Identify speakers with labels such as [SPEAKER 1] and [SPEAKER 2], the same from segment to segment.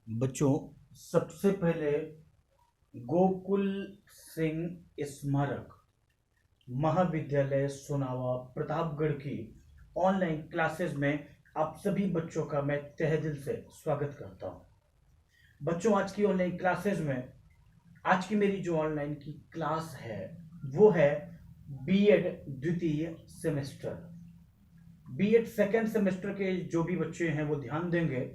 [SPEAKER 1] बच्चों, सबसे पहले गोकुल सिंह स्मारक महाविद्यालय सोनावा प्रतापगढ़ की ऑनलाइन क्लासेस में आप सभी बच्चों का मैं तहे दिल से स्वागत करता हूं। बच्चों, आज की ऑनलाइन क्लासेस में आज की मेरी जो ऑनलाइन की क्लास है वो है बीएड द्वितीय सेमेस्टर। बीएड सेकेंड सेमेस्टर के जो भी बच्चे हैं वो ध्यान देंगे।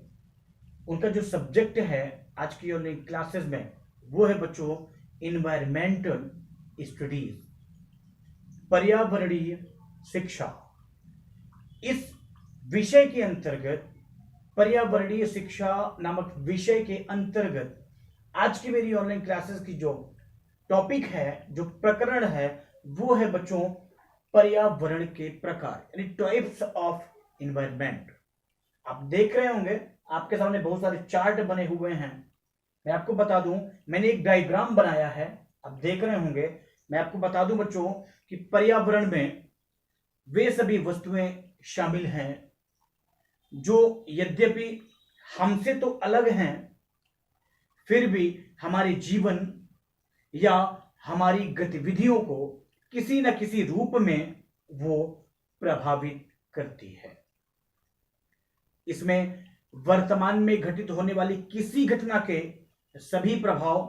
[SPEAKER 1] उनका जो सब्जेक्ट है आज की ऑनलाइन क्लासेस में वो है बच्चों इन्वायरमेंटल स्टडीज, पर्यावरणीय शिक्षा। इस विषय के अंतर्गत, पर्यावरणीय शिक्षा नामक विषय के अंतर्गत आज की मेरी ऑनलाइन क्लासेस की जो टॉपिक है, जो प्रकरण है, वो है बच्चों पर्यावरण के प्रकार, यानी टाइप्स ऑफ इन्वायरमेंट। आप देख रहे होंगे आपके सामने बहुत सारे चार्ट बने हुए हैं। मैं आपको बता दूं, मैंने एक डायग्राम बनाया है, आप देख रहे होंगे। मैं आपको बता दूं बच्चों कि पर्यावरण में वे सभी वस्तुएं शामिल हैं जो यद्यपि हमसे तो अलग हैं, फिर भी हमारे जीवन या हमारी गतिविधियों को किसी न किसी रूप में वो प्रभावित करती है। इसमें वर्तमान में घटित होने वाली किसी घटना के सभी प्रभाव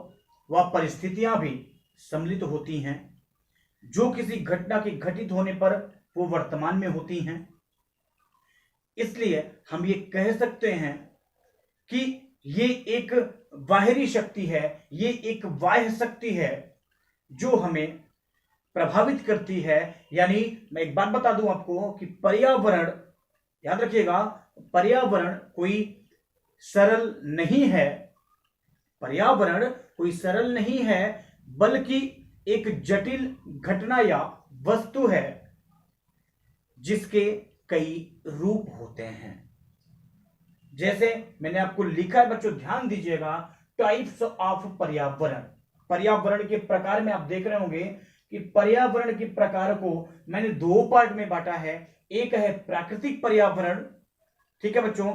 [SPEAKER 1] व परिस्थितियां भी सम्मिलित होती हैं, जो किसी घटना के घटित होने पर वो वर्तमान में होती हैं। इसलिए हम ये कह सकते हैं कि ये एक बाहरी शक्ति है, ये एक बाह्य शक्ति है जो हमें प्रभावित करती है। यानी मैं एक बात बता दूं आपको कि पर्यावरण, याद रखिएगा, पर्यावरण कोई सरल नहीं है। पर्यावरण कोई सरल नहीं है, बल्कि एक जटिल घटना या वस्तु है जिसके कई रूप होते हैं। जैसे मैंने आपको लिखा है बच्चों, ध्यान दीजिएगा, टाइप्स ऑफ पर्यावरण। पर्यावरण के प्रकार में आप देख रहे होंगे कि पर्यावरण के प्रकार को मैंने दो पार्ट में बांटा है। एक है प्राकृतिक पर्यावरण, ठीक है बच्चों,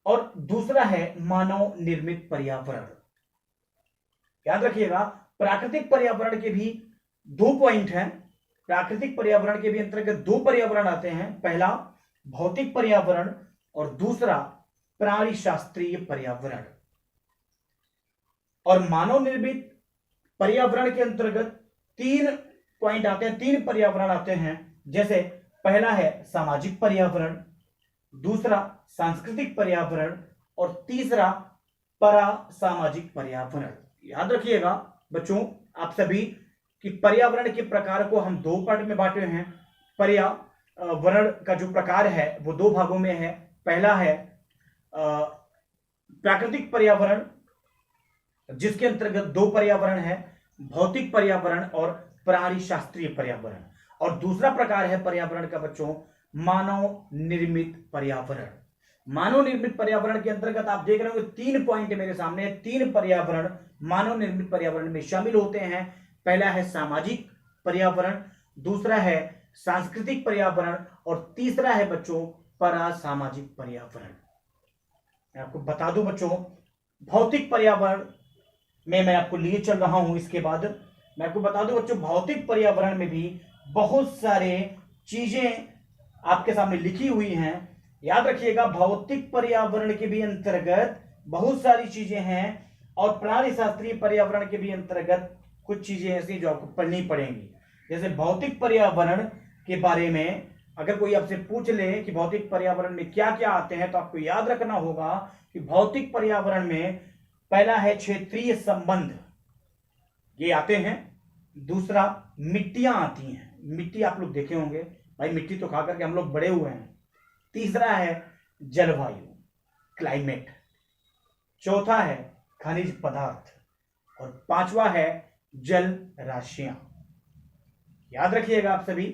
[SPEAKER 1] और दूसरा है मानव निर्मित पर्यावरण। याद रखिएगा, प्राकृतिक पर्यावरण के भी दो पॉइंट हैं। प्राकृतिक पर्यावरण के भी अंतर्गत दो पर्यावरण आते हैं, पहला भौतिक पर्यावरण और दूसरा प्राणी शास्त्रीय पर्यावरण। और मानव निर्मित पर्यावरण के अंतर्गत तीन पॉइंट आते हैं, तीन पर्यावरण आते हैं। जैसे पहला है सामाजिक पर्यावरण, दूसरा सांस्कृतिक पर्यावरण और तीसरा परासामाजिक पर्यावरण। याद रखिएगा बच्चों आप सभी कि पर्यावरण के प्रकार को हम दो पार्ट में बांटे हैं। पर्यावरण का जो प्रकार है वो दो भागों में है। पहला है प्राकृतिक पर्यावरण, जिसके अंतर्गत दो पर्यावरण है, भौतिक पर्यावरण और प्राणी शास्त्रीय पर्यावरण। और दूसरा प्रकार है पर्यावरण का बच्चों मानव निर्मित पर्यावरण। मानव निर्मित पर्यावरण के अंतर्गत आप देख रहे हो तीन पॉइंट मेरे सामने, तीन पर्यावरण मानव निर्मित पर्यावरण में शामिल होते हैं। पहला है सामाजिक पर्यावरण, दूसरा है सांस्कृतिक पर्यावरण और तीसरा है बच्चों परासामाजिक पर्यावरण। मैं आपको बता दूं बच्चों, भौतिक पर्यावरण में मैं आपको लिए चल रहा हूं। इसके बाद मैं आपको बता दूं बच्चों, भौतिक पर्यावरण में भी बहुत सारे चीजें आपके सामने लिखी हुई हैं। याद रखिएगा, भौतिक पर्यावरण के भी अंतर्गत बहुत सारी चीजें हैं और प्राणी शास्त्रीय पर्यावरण के भी अंतर्गत कुछ चीजें ऐसी जो आपको पढ़नी पड़ेंगी। जैसे भौतिक पर्यावरण के बारे में अगर कोई आपसे पूछ ले कि भौतिक पर्यावरण में क्या क्या आते हैं, तो आपको याद रखना होगा कि भौतिक पर्यावरण में पहला है क्षेत्रीय संबंध, ये आते हैं। दूसरा मिट्टियां आती हैं, मिट्टी आप लोग देखे होंगे भाई, मिट्टी तो खा करके हम लोग बड़े हुए हैं। तीसरा है जलवायु, क्लाइमेट। चौथा है खनिज पदार्थ और पांचवा है जल राशियां। याद रखिएगा आप सभी,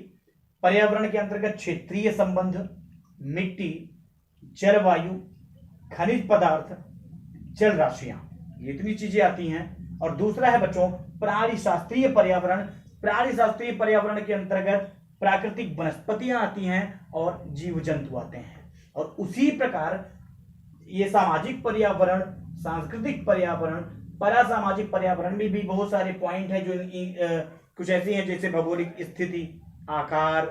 [SPEAKER 1] पर्यावरण के अंतर्गत क्षेत्रीय संबंध, मिट्टी, जलवायु, खनिज पदार्थ, जल राशियां, ये इतनी चीजें आती हैं। और दूसरा है बच्चों प्राणी शास्त्रीय पर्यावरण। प्राणी शास्त्रीय पर्यावरण के अंतर्गत प्राकृतिक वनस्पतियां आती हैं और जीव जंतु आते हैं। और उसी प्रकार ये सामाजिक पर्यावरण, सांस्कृतिक पर्यावरण, परासामाजिक पर्यावरण में भी बहुत सारे पॉइंट है जो कुछ ऐसी हैं जैसे भौगोलिक स्थिति, आकार,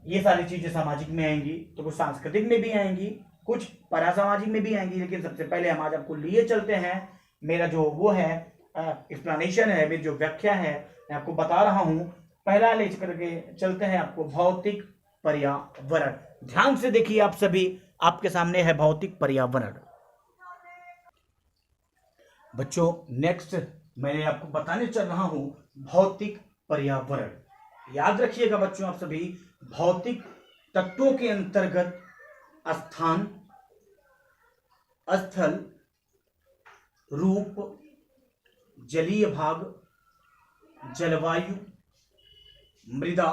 [SPEAKER 1] ये सारी चीजें सामाजिक में आएंगी, तो कुछ सांस्कृतिक में भी आएंगी, कुछ परासामाजिक में भी आएंगी। लेकिन सबसे पहले हम आज आपको लिए चलते हैं, मेरा जो वो है एक्सप्लेनेशन है, मेरी जो व्याख्या है, मैं आपको बता रहा हूं। पहला ले करके चलते हैं आपको भौतिक पर्यावरण। ध्यान से देखिए आप सभी, आपके सामने है भौतिक पर्यावरण। बच्चों नेक्स्ट मैं आपको बताने चल रहा हूं भौतिक पर्यावरण। याद रखिएगा बच्चों आप सभी, भौतिक तत्वों के अंतर्गत स्थान, स्थल, रूप, जलीय भाग, जलवायु, मृदा,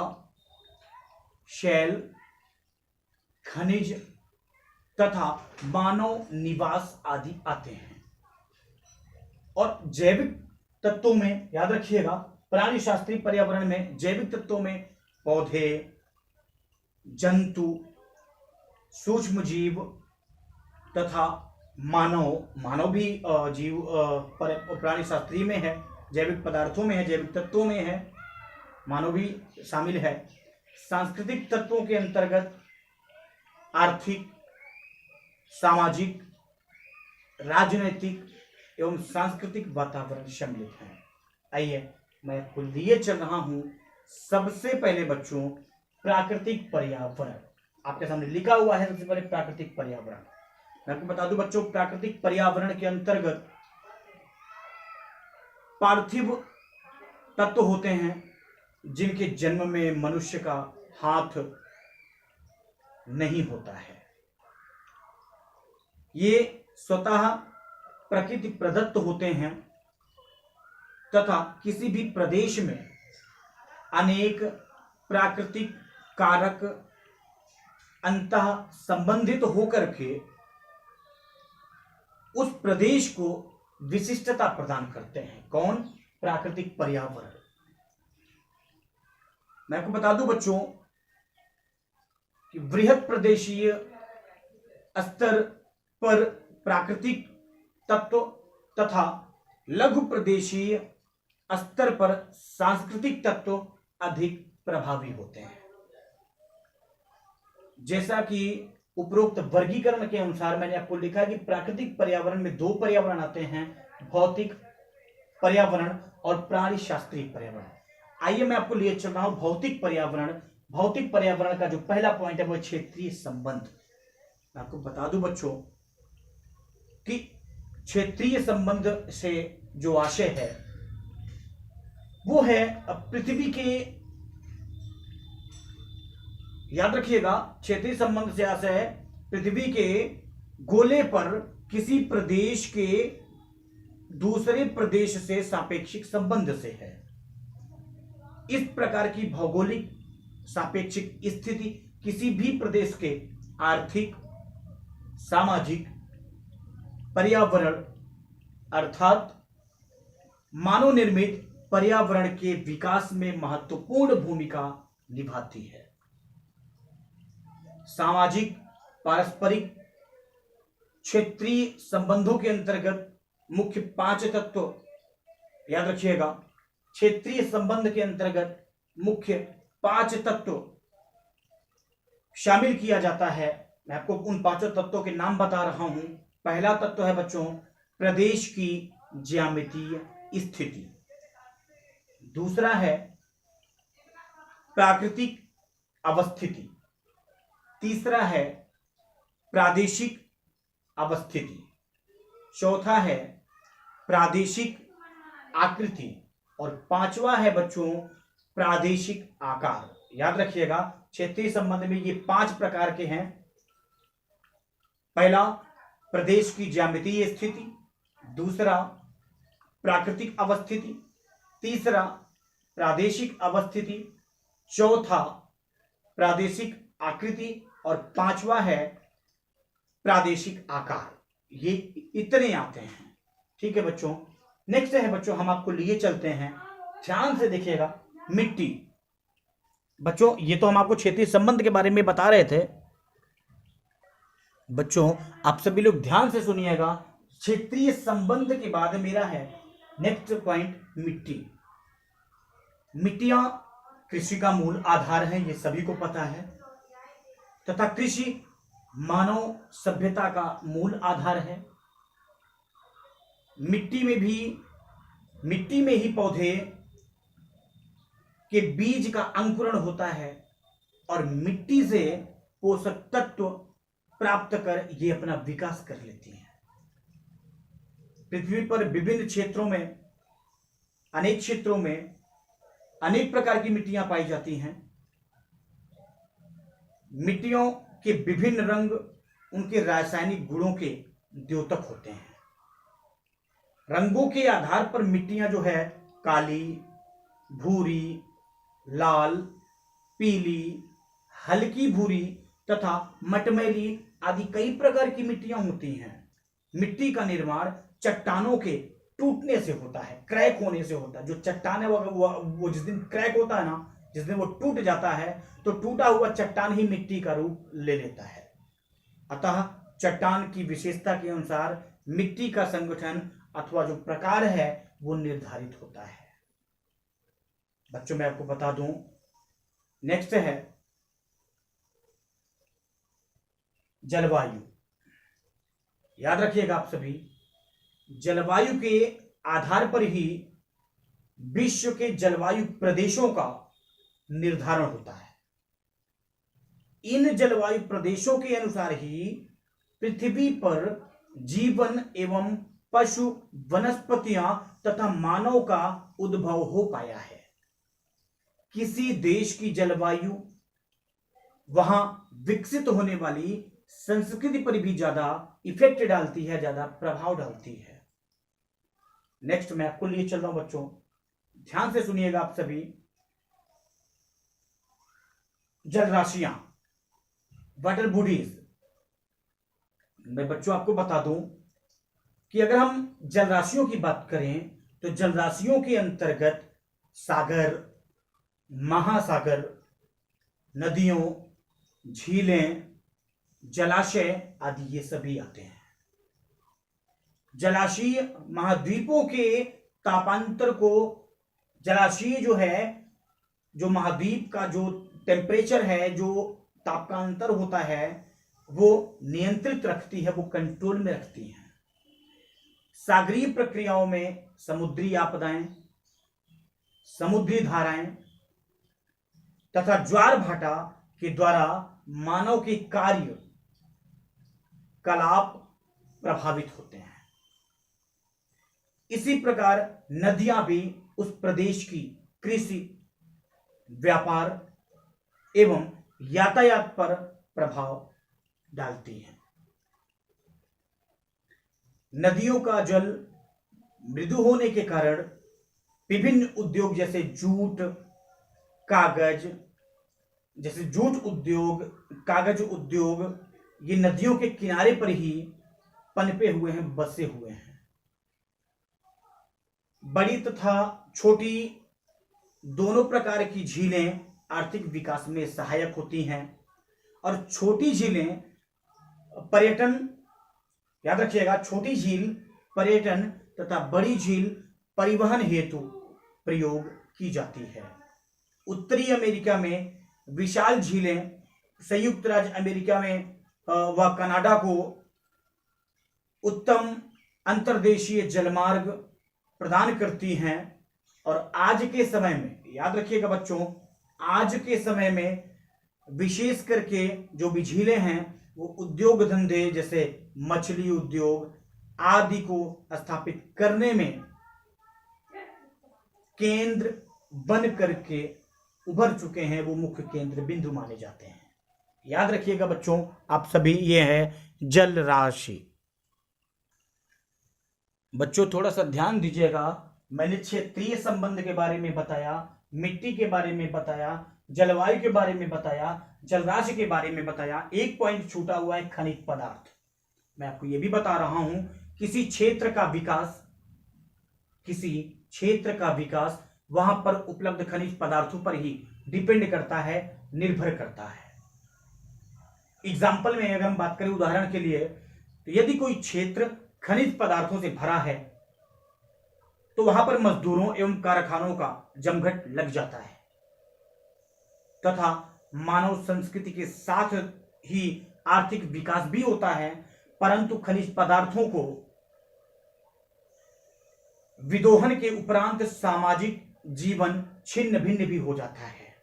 [SPEAKER 1] शैल, खनिज तथा मानव निवास आदि आते हैं। और जैविक तत्वों में याद रखिएगा, प्राणी शास्त्रीय पर्यावरण में जैविक तत्वों में पौधे, जंतु, सूक्ष्म जीव तथा मानव भी जीव प्राणी शास्त्रीय में है, जैविक पदार्थों में है, जैविक तत्वों में है, मानव भी शामिल है। सांस्कृतिक तत्वों के अंतर्गत आर्थिक, सामाजिक, राजनैतिक एवं सांस्कृतिक वातावरण सम्मिलित है। आइए मैं आपको लिए चल रहा हूं सबसे पहले बच्चों प्राकृतिक पर्यावरण। आपके सामने लिखा हुआ है सबसे पहले प्राकृतिक पर्यावरण। मैं आपको बता दूं बच्चों, प्राकृतिक पर्यावरण के अंतर्गत पार्थिव तत्व होते हैं जिनके जन्म में मनुष्य का हाथ नहीं होता है। ये स्वतः प्रकृति प्रदत्त होते हैं तथा किसी भी प्रदेश में अनेक प्राकृतिक कारक अंतः संबंधित होकर के उस प्रदेश को विशिष्टता प्रदान करते हैं। कौन? प्राकृतिक पर्यावरण। मैं आपको बता दूं बच्चों कि बृहद प्रदेशीय स्तर पर प्राकृतिक तत्व तथा लघु प्रदेशीय स्तर पर सांस्कृतिक तत्व अधिक प्रभावी होते हैं। जैसा कि उपरोक्त वर्गीकरण के अनुसार मैंने आपको लिखा कि प्राकृतिक पर्यावरण में दो पर्यावरण आते हैं, भौतिक पर्यावरण और प्राणी शास्त्रीय पर्यावरण। आइए मैं आपको लिए चल रहा हूं भौतिक पर्यावरण। भौतिक पर्यावरण का जो पहला पॉइंट है वो क्षेत्रीय संबंध। मैं आपको बता दूं बच्चों कि क्षेत्रीय संबंध से जो आशय है वो है पृथ्वी के, याद रखिएगा, क्षेत्रीय संबंध से आशय है पृथ्वी के गोले पर किसी प्रदेश के दूसरे प्रदेश से सापेक्षिक संबंध से है। इस प्रकार की भौगोलिक सापेक्षिक स्थिति किसी भी प्रदेश के आर्थिक, सामाजिक, पर्यावरण अर्थात मानव निर्मित पर्यावरण के विकास में महत्वपूर्ण भूमिका निभाती है। सामाजिक, पारस्परिक, क्षेत्रीय संबंधों के अंतर्गत मुख्य 5 तत्व, याद रखिएगा, क्षेत्रीय संबंध के अंतर्गत मुख्य 5 तत्व शामिल किया जाता है। मैं आपको उन 5 तत्वों के नाम बता रहा हूं। पहला तत्व है बच्चों प्रदेश की ज्यामितीय स्थिति। दूसरा है प्राकृतिक अवस्थिति। तीसरा है प्रादेशिक अवस्थिति। चौथा है प्रादेशिक आकृति और पांचवा है बच्चों प्रादेशिक आकार। याद रखिएगा क्षेत्रीय संबंध में ये 5 प्रकार के हैं। पहला प्रदेश की ज्यामितीय स्थिति, दूसरा प्राकृतिक अवस्थिति, तीसरा प्रादेशिक अवस्थिति, चौथा प्रादेशिक आकृति और पांचवा है प्रादेशिक आकार। ये इतने आते हैं। ठीक है बच्चों, नेक्स्ट है बच्चों हम आपको लिए चलते हैं, ध्यान से देखिएगा, मिट्टी। बच्चों ये तो हम आपको क्षेत्रीय संबंध के बारे में बता रहे थे। बच्चों आप सभी लोग ध्यान से सुनिएगा। क्षेत्रीय संबंध के बाद मेरा है नेक्स्ट पॉइंट मिट्टी। मिट्टियां कृषि का मूल आधार है, ये सभी को पता है, तथा कृषि मानव सभ्यता का मूल आधार है। मिट्टी में ही पौधे के बीज का अंकुरण होता है और मिट्टी से पोषक तत्व प्राप्त कर ये अपना विकास कर लेती हैं। पृथ्वी पर विभिन्न क्षेत्रों में, अनेक क्षेत्रों में अनेक प्रकार की मिट्टियां पाई जाती हैं। मिट्टियों के विभिन्न रंग उनके रासायनिक गुणों के द्योतक होते हैं। रंगों के आधार पर मिट्टियां जो है काली, भूरी, लाल, पीली, हल्की भूरी तथा मटमैली आदि कई प्रकार की मिट्टियां होती हैं। मिट्टी का निर्माण चट्टानों के टूटने से होता है, क्रैक होने से होता है। जो चट्टान है वो जिस दिन क्रैक होता है ना, जिस दिन वो टूट जाता है, तो टूटा हुआ चट्टान ही मिट्टी का रूप ले लेता है। अतः चट्टान की विशेषता के अनुसार मिट्टी का संगठन अथवा जो प्रकार है वो निर्धारित होता है। बच्चों मैं आपको बता दूं, नेक्स्ट है जलवायु। याद रखिएगा आप सभी, जलवायु के आधार पर ही विश्व के जलवायु प्रदेशों का निर्धारण होता है। इन जलवायु प्रदेशों के अनुसार ही पृथ्वी पर जीवन एवं पशु, वनस्पतियां तथा मानव का उद्भव हो पाया है। किसी देश की जलवायु वहां विकसित होने वाली संस्कृति पर भी ज्यादा इफेक्ट डालती है, ज्यादा प्रभाव डालती है। नेक्स्ट मैं आपको लिए चल रहा हूं बच्चों, ध्यान से सुनिएगा आप सभी। जलराशियां, वाटर बॉडीज। मैं बच्चों आपको बता दूं कि अगर हम जलराशियों की बात करें तो जलराशियों के अंतर्गत सागर, महासागर, नदियों, झीलें, जलाशय आदि ये सभी आते हैं। जलाशय महाद्वीपों के तापांतर को, जलाशय जो है, जो महाद्वीप का जो टेम्परेचर है, जो ताप का अंतर होता है, वो नियंत्रित रखती है, वो कंट्रोल में रखती है। सागरीय प्रक्रियाओं में समुद्री आपदाएं, समुद्री धाराएं तथा ज्वार भाटा के द्वारा मानव के कार्य कलाप प्रभावित होते हैं। इसी प्रकार नदियां भी उस प्रदेश की कृषि, व्यापार एवं यातायात पर प्रभाव डालती हैं। नदियों का जल मृदु होने के कारण विभिन्न उद्योग जैसे जूट, कागज, जैसे जूट उद्योग, कागज उद्योग, ये नदियों के किनारे पर ही पनपे हुए हैं, बसे हुए हैं। बड़ी तथा छोटी दोनों प्रकार की झीलें आर्थिक विकास में सहायक होती हैं और छोटी झीलें पर्यटन, याद रखिएगा, छोटी झील पर्यटन तथा बड़ी झील परिवहन हेतु प्रयोग की जाती है। उत्तरी अमेरिका में विशाल झीलें संयुक्त राज्य अमेरिका में व कनाडा को उत्तम अंतर्देशीय जलमार्ग प्रदान करती हैं। और आज के समय में, याद रखिएगा बच्चों, आज के समय में विशेष करके जो भी झीलें हैं वो उद्योग धंधे जैसे मछली उद्योग आदि को स्थापित करने में केंद्र बन करके उभर चुके हैं, वो मुख्य केंद्र बिंदु माने जाते हैं। याद रखिएगा बच्चों आप सभी, ये है जल राशि। बच्चों थोड़ा सा ध्यान दीजिएगा, मैंने क्षेत्रीय संबंध के बारे में बताया, मिट्टी के बारे में बताया, जलवायु के बारे में बताया, जलराशि के बारे में बताया। एक पॉइंट छूटा हुआ है, खनिज पदार्थ। मैं आपको यह भी बता रहा हूं, किसी क्षेत्र का विकास वहां पर उपलब्ध खनिज पदार्थों पर ही डिपेंड करता है, निर्भर करता है। एग्जाम्पल में अगर हम बात करें उदाहरण के लिए, तो यदि कोई क्षेत्र खनिज पदार्थों से भरा है तो वहां पर मजदूरों एवं कारखानों का जमघट लग जाता है तथा मानव संस्कृति के साथ ही आर्थिक विकास भी होता है, परंतु खनिज पदार्थों को विदोहन के उपरांत सामाजिक जीवन छिन्न भिन्न भी हो जाता है।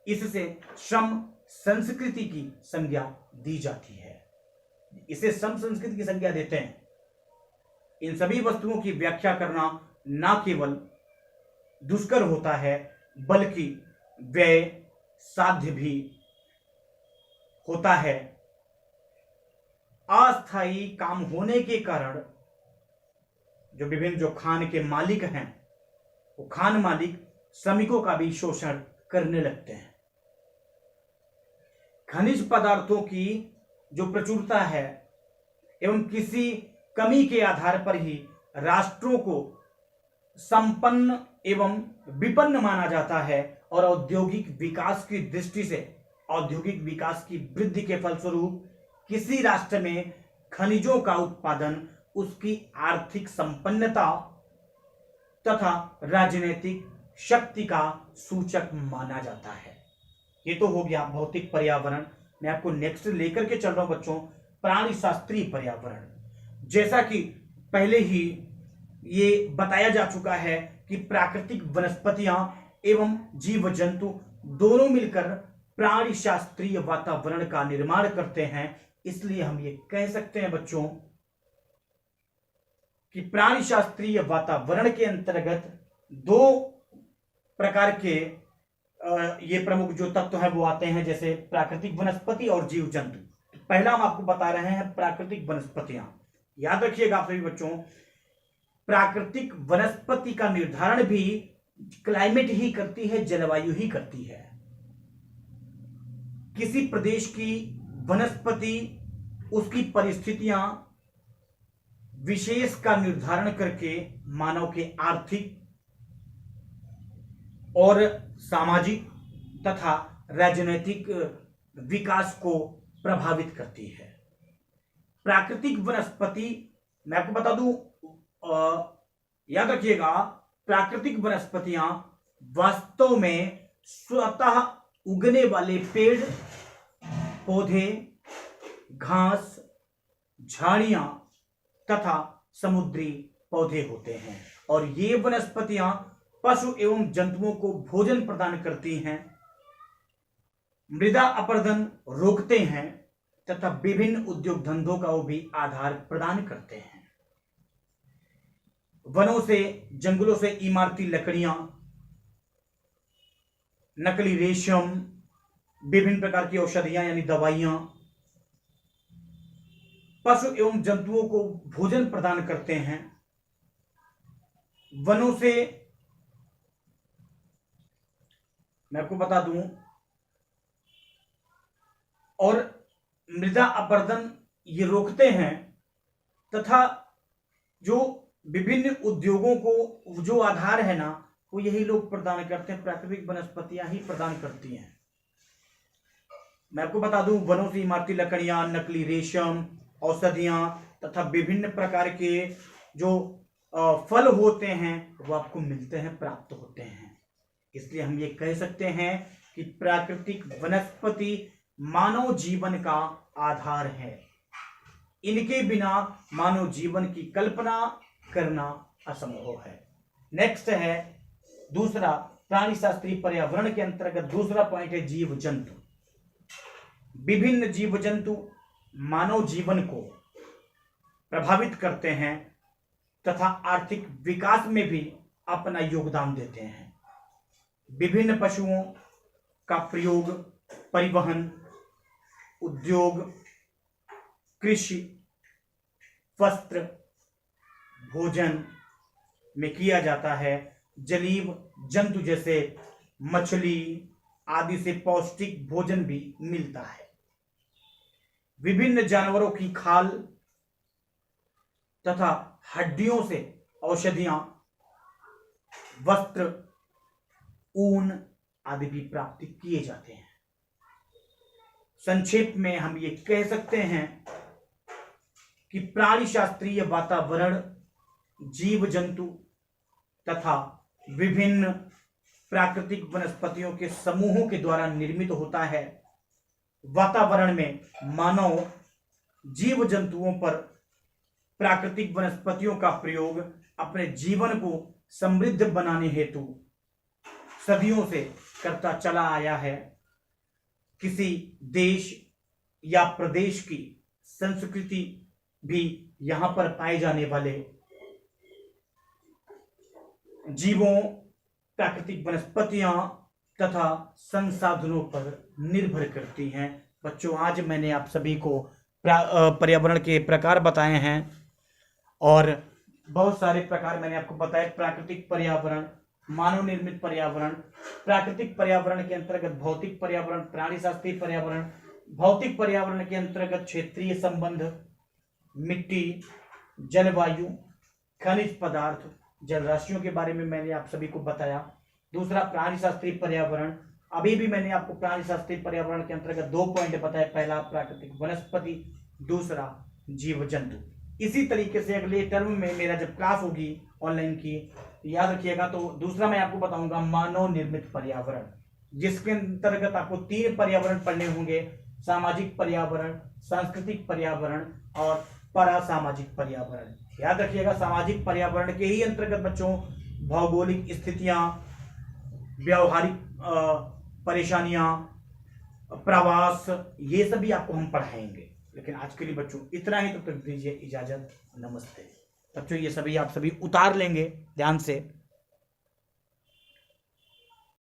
[SPEAKER 1] इससे श्रम संस्कृति की संज्ञा दी जाती है। इसे श्रम संस्कृति की संज्ञा देते हैं। इन सभी वस्तुओं की व्याख्या करना न केवल दुष्कर होता है बल्कि व्यय साध्य भी होता है। अस्थायी काम होने के कारण जो खान के मालिक हैं, वो खान मालिक श्रमिकों का भी शोषण करने लगते हैं। खनिज पदार्थों की जो प्रचुरता है एवं किसी कमी के आधार पर ही राष्ट्रों को संपन्न एवं विपन्न माना जाता है और औद्योगिक विकास की दृष्टि से औद्योगिक विकास की वृद्धि के फलस्वरूप किसी राष्ट्र में खनिजों का उत्पादन उसकी आर्थिक संपन्नता तथा राजनीतिक शक्ति का सूचक माना जाता है। ये तो हो गया भौतिक पर्यावरण। मैं आपको नेक्स्ट लेकर के चल रहा हूं बच्चों, प्राणी शास्त्रीय पर्यावरण। जैसा कि पहले ही ये बताया जा चुका है कि प्राकृतिक वनस्पतियां एवं जीव जंतु दोनों मिलकर प्राणी शास्त्रीय वातावरण का निर्माण करते हैं। इसलिए हम ये कह सकते हैं बच्चों कि प्राणी शास्त्रीय वातावरण के अंतर्गत दो प्रकार के ये प्रमुख जो तत्व हैं वो आते हैं, जैसे प्राकृतिक वनस्पति और जीव जंतु। पहला हम आपको बता रहे हैं प्राकृतिक वनस्पतियां। याद रखिएगा आप सभी बच्चों, प्राकृतिक वनस्पति का निर्धारण भी क्लाइमेट ही करती है, जलवायु ही करती है। किसी प्रदेश की वनस्पति उसकी परिस्थितियां विशेष का निर्धारण करके मानव के आर्थिक और सामाजिक तथा राजनीतिक विकास को प्रभावित करती है। प्राकृतिक वनस्पति, मैं आपको बता दूं, याद रखिएगा, प्राकृतिक वनस्पतियां वास्तव में स्वतः उगने वाले पेड़ पौधे, घास, झाड़ियां तथा समुद्री पौधे होते हैं और ये वनस्पतियां पशु एवं जंतुओं को भोजन प्रदान करती हैं, मृदा अपरदन रोकते हैं तथा विभिन्न उद्योग धंधों का वो भी आधार प्रदान करते हैं। वनों से, जंगलों से इमारती लकड़ियां, नकली रेशम, विभिन्न प्रकार की औषधियां यानी दवाइयां पशु एवं जंतुओं को भोजन प्रदान करते हैं। वनों से, मैं आपको बता दूं, और मृदा अपरदन ये रोकते हैं तथा जो विभिन्न उद्योगों को जो आधार है ना, वो यही लोग प्रदान करते हैं, प्राकृतिक वनस्पतियां ही प्रदान करती हैं। मैं आपको बता दूं, वनों से इमारती लकड़ियां, नकली रेशम, औषधियां तथा विभिन्न प्रकार के जो फल होते हैं वो आपको मिलते हैं, प्राप्त होते हैं। इसलिए हम ये कह सकते हैं कि प्राकृतिक वनस्पति मानव जीवन का आधार है। इनके बिना मानव जीवन की कल्पना करना असंभव है। नेक्स्ट है दूसरा, प्राणी शास्त्रीय पर्यावरण के अंतर्गत दूसरा पॉइंट है जीव जंतु। विभिन्न जीव जंतु मानव जीवन को प्रभावित करते हैं तथा आर्थिक विकास में भी अपना योगदान देते हैं। विभिन्न पशुओं का प्रयोग परिवहन, उद्योग, कृषि, वस्त्र, भोजन में किया जाता है। जलीय जंतु जैसे मछली आदि से पौष्टिक भोजन भी मिलता है। विभिन्न जानवरों की खाल तथा हड्डियों से औषधियां, वस्त्र, ऊन आदि भी प्राप्त किए जाते हैं। संक्षेप में हम ये कह सकते हैं कि प्राणी शास्त्रीय वातावरण जीव जंतु तथा विभिन्न प्राकृतिक वनस्पतियों के समूहों के द्वारा निर्मित होता है। वातावरण में मानव जीव जंतुओं पर प्राकृतिक वनस्पतियों का प्रयोग अपने जीवन को समृद्ध बनाने हेतु सदियों से करता चला आया है। किसी देश या प्रदेश की संस्कृति भी यहां पर पाए जाने वाले जीवों, प्राकृतिक वनस्पतियां तथा संसाधनों पर निर्भर करती हैं। बच्चों, आज मैंने आप सभी को पर्यावरण के प्रकार बताए हैं और बहुत सारे प्रकार मैंने आपको बताए। प्राकृतिक पर्यावरण, मानव निर्मित पर्यावरण, प्राकृतिक पर्यावरण के अंतर्गत भौतिक पर्यावरण, प्राणी शास्त्रीय पर्यावरण, भौतिक पर्यावरण के अंतर्गत क्षेत्रीय संबंध, मिट्टी, जलवायु, खनिज पदार्थ, जलराशियों के बारे में मैंने आप सभी को बताया। दूसरा प्राणी शास्त्रीय पर्यावरण, अभी भी मैंने आपको प्राणी शास्त्रीय पर्यावरण के अंतर्गत 2 पॉइंट बताए। पहला प्राकृतिक वनस्पति, दूसरा जीव जंतु। इसी तरीके से अगले टर्म में मेरा जब क्लास होगी ऑनलाइन की, याद रखिएगा, तो दूसरा मैं आपको बताऊंगा मानव निर्मित पर्यावरण, जिसके अंतर्गत आपको 3 पर्यावरण पढ़ने होंगे: सामाजिक पर्यावरण, सांस्कृतिक पर्यावरण और परासामाजिक पर्यावरण। याद रखिएगा, सामाजिक पर्यावरण के ही अंतर्गत बच्चों भौगोलिक स्थितियां, व्यवहारिक परेशानियां, प्रवास, ये सभी आपको हम पढ़ाएंगे। लेकिन आज के लिए बच्चों इतना ही, तो तक दीजिए इजाजत। नमस्ते। बच्चों, ये सभी आप सभी उतार लेंगे ध्यान से।